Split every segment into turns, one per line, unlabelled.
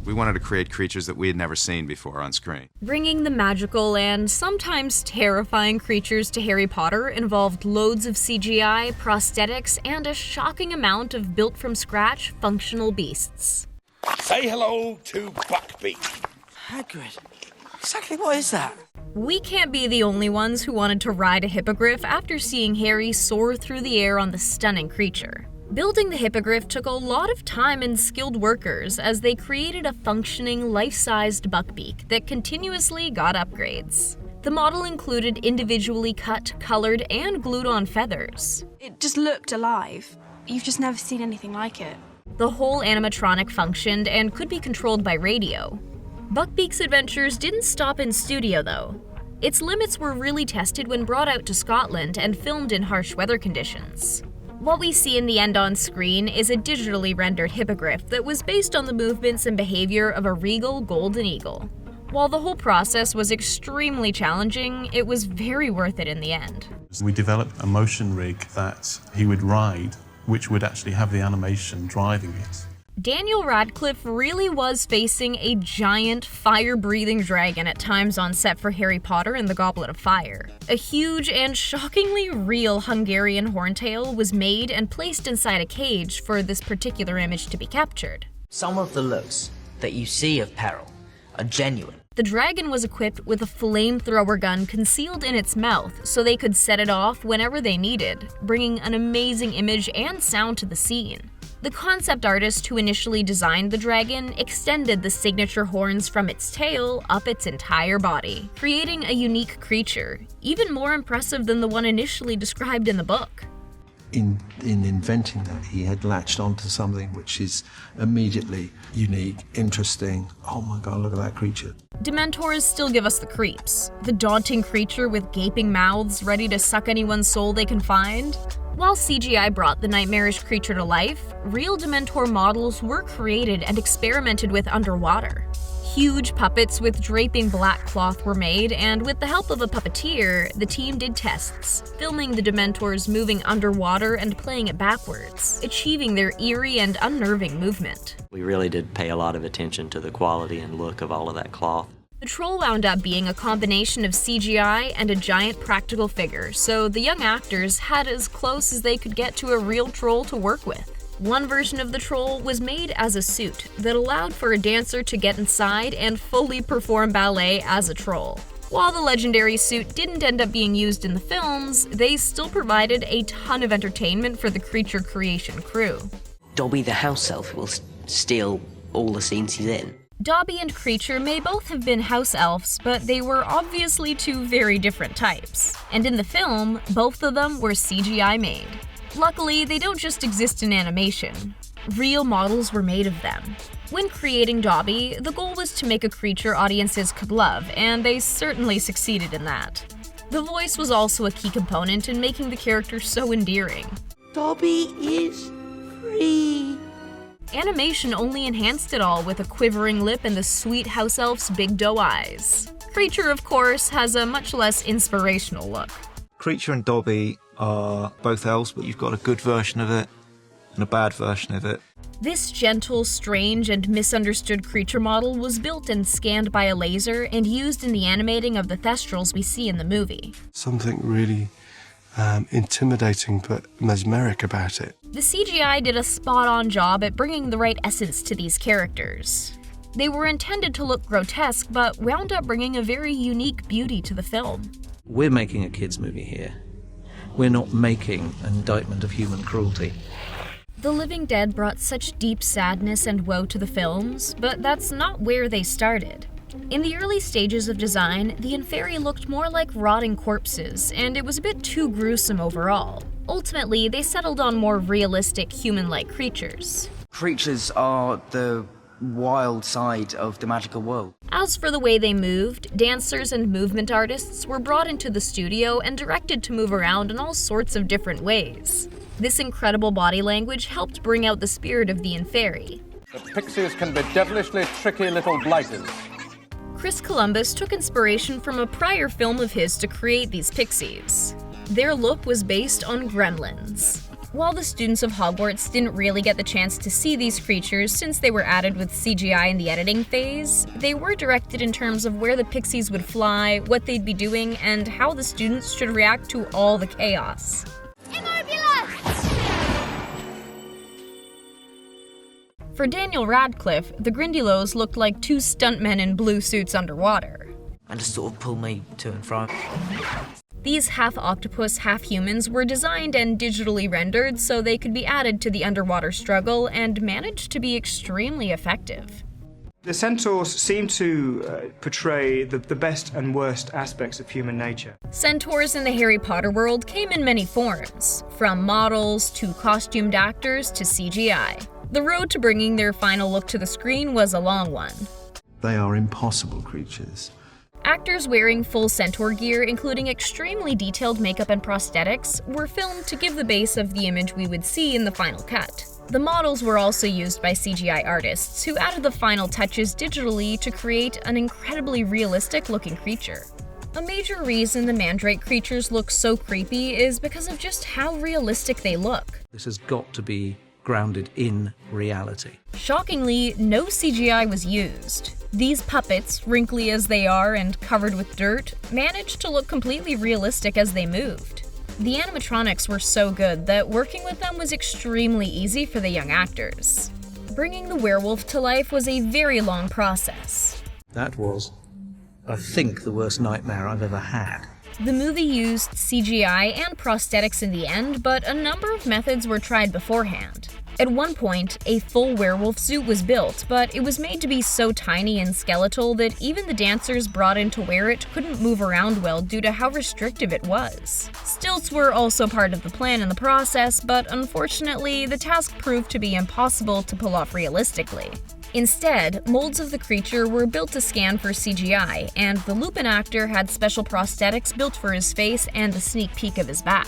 We wanted to create creatures that we had never seen before on screen.
Bringing the magical and sometimes terrifying creatures to Harry Potter involved loads of CGI, prosthetics, and a shocking amount of built-from-scratch functional beasts.
Say hello to Buckbeak.
Hagrid, exactly what is that?
We can't be the only ones who wanted to ride a hippogriff after seeing Harry soar through the air on the stunning creature. Building the hippogriff took a lot of time and skilled workers as they created a functioning, life-sized buckbeak that continuously got upgrades. The model included individually cut, colored, and glued-on feathers.
It just looked alive. You've just never seen anything like it.
The whole animatronic functioned and could be controlled by radio. Buckbeak's adventures didn't stop in studio, though. Its limits were really tested when brought out to Scotland and filmed in harsh weather conditions. What we see in the end on screen is a digitally rendered hippogriff that was based on the movements and behavior of a regal golden eagle. While the whole process was extremely challenging, it was very worth it in the end.
We developed a motion rig that he would ride, which would actually have the animation driving it.
Daniel Radcliffe really was facing a giant, fire-breathing dragon at times on set for Harry Potter and the Goblet of Fire. A huge and shockingly real Hungarian Horntail was made and placed inside a cage for this particular image to be captured.
Some of the looks that you see of peril are genuine.
The dragon was equipped with a flamethrower gun concealed in its mouth so they could set it off whenever they needed, bringing an amazing image and sound to the scene. The concept artist who initially designed the dragon extended the signature horns from its tail up its entire body, creating a unique creature, even more impressive than the one initially described in the book.
In inventing that, he had latched onto something which is immediately unique, interesting. Oh my god, look at that creature.
Dementors still give us the creeps. The daunting creature with gaping mouths ready to suck anyone's soul they can find. While CGI brought the nightmarish creature to life, real Dementor models were created and experimented with underwater. Huge puppets with draping black cloth were made, and with the help of a puppeteer, the team did tests, filming the Dementors moving underwater and playing it backwards, achieving their eerie and unnerving movement.
We really did pay a lot of attention to the quality and look of all of that cloth.
The troll wound up being a combination of CGI and a giant practical figure, so the young actors had as close as they could get to a real troll to work with. One version of the troll was made as a suit that allowed for a dancer to get inside and fully perform ballet as a troll. While the legendary suit didn't end up being used in the films, they still provided a ton of entertainment for the creature creation crew.
Dobby the house elf will steal all the scenes he's in.
Dobby and Kreacher may both have been house elves, but they were obviously two very different types. And in the film, both of them were CGI made. Luckily, they don't just exist in animation. Real models were made of them. When creating Dobby, the goal was to make a creature audiences could love, and they certainly succeeded in that. The voice was also a key component in making the character so endearing.
Dobby is free.
Animation only enhanced it all with a quivering lip and the sweet house elf's big doe eyes. Kreacher, of course, has a much less inspirational look.
Kreacher and Dobby are both elves, but you've got a good version of it and a bad version of it.
This gentle, strange, and misunderstood creature model was built and scanned by a laser and used in the animating of the Thestrals we see in the movie.
Something really intimidating but mesmeric about it.
The CGI did a spot-on job at bringing the right essence to these characters. They were intended to look grotesque, but wound up bringing a very unique beauty to the film.
We're making a kids' movie here. We're not making an indictment of human cruelty.
The Living Dead brought such deep sadness and woe to the films, but that's not where they started. In the early stages of design, the Inferi looked more like rotting corpses, and it was a bit too gruesome overall. Ultimately, they settled on more realistic, human-like creatures.
Creatures are the wild side of the magical world.
As for the way they moved, dancers and movement artists were brought into the studio and directed to move around in all sorts of different ways. This incredible body language helped bring out the spirit of the Inferi.
The Pixies can be devilishly tricky little blighters.
Chris Columbus took inspiration from a prior film of his to create these pixies. Their look was based on gremlins. While the students of Hogwarts didn't really get the chance to see these creatures since they were added with CGI in the editing phase, they were directed in terms of where the pixies would fly, what they'd be doing, and how the students should react to all the chaos. For Daniel Radcliffe, the Grindylows looked like two stuntmen in blue suits underwater.
And just sort of pull me to and fro.
These half-octopus, half-humans were designed and digitally rendered so they could be added to the underwater struggle and managed to be extremely effective.
The Centaurs seem to portray the best and worst aspects of human nature.
Centaurs in the Harry Potter world came in many forms, from models to costumed actors to CGI. The road to bringing their final look to the screen was a long one.
They are impossible creatures.
Actors wearing full centaur gear, including extremely detailed makeup and prosthetics, were filmed to give the base of the image we would see in the final cut. The models were also used by CGI artists, who added the final touches digitally to create an incredibly realistic-looking creature. A major reason the Mandrake creatures look so creepy is because of just how realistic they look.
This has got to be grounded in reality.
Shockingly, no CGI was used. These puppets, wrinkly as they are and covered with dirt, managed to look completely realistic as they moved. The animatronics were so good that working with them was extremely easy for the young actors. Bringing the werewolf to life was a very long process.
That was, I think, the worst nightmare I've ever had.
The movie used CGI and prosthetics in the end, but a number of methods were tried beforehand. At one point, a full werewolf suit was built, but it was made to be so tiny and skeletal that even the dancers brought in to wear it couldn't move around well due to how restrictive it was. Stilts were also part of the plan in the process, but unfortunately, the task proved to be impossible to pull off realistically. Instead, molds of the creature were built to scan for CGI, and the Lupin actor had special prosthetics built for his face and a sneak peek of his back.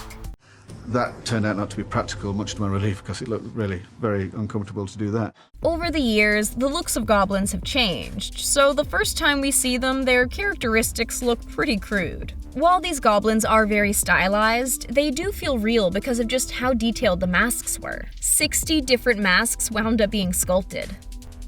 That turned out not to be practical, much to my relief, because it looked really very uncomfortable to do that.
Over the years, the looks of goblins have changed, so the first time we see them, their characteristics look pretty crude. While these goblins are very stylized, they do feel real because of just how detailed the masks were. 60 different masks wound up being sculpted.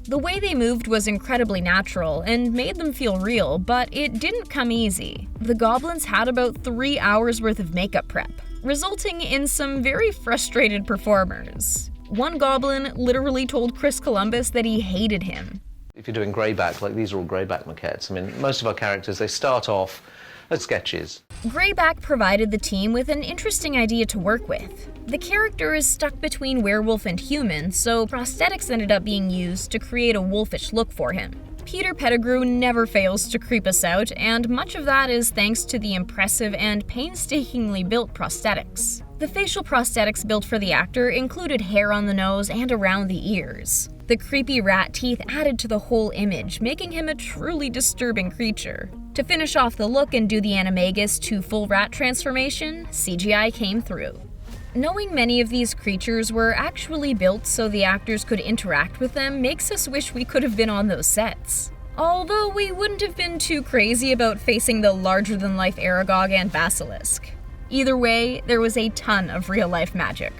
The way they moved was incredibly natural and made them feel real, but it didn't come easy. The goblins had about 3 hours worth of makeup prep, resulting in some very frustrated performers. One goblin literally told Chris Columbus that he hated him.
If you're doing Greyback, like these are all Greyback maquettes, I mean, most of our characters, they start off as sketches.
Greyback provided the team with an interesting idea to work with. The character is stuck between werewolf and human, so prosthetics ended up being used to create a wolfish look for him. Peter Pettigrew never fails to creep us out, and much of that is thanks to the impressive and painstakingly built prosthetics. The facial prosthetics built for the actor included hair on the nose and around the ears. The creepy rat teeth added to the whole image, making him a truly disturbing creature. To finish off the look and do the Animagus to full rat transformation, CGI came through. Knowing many of these creatures were actually built so the actors could interact with them makes us wish we could have been on those sets. Although we wouldn't have been too crazy about facing the larger-than-life Aragog and Basilisk. Either way, there was a ton of real-life magic.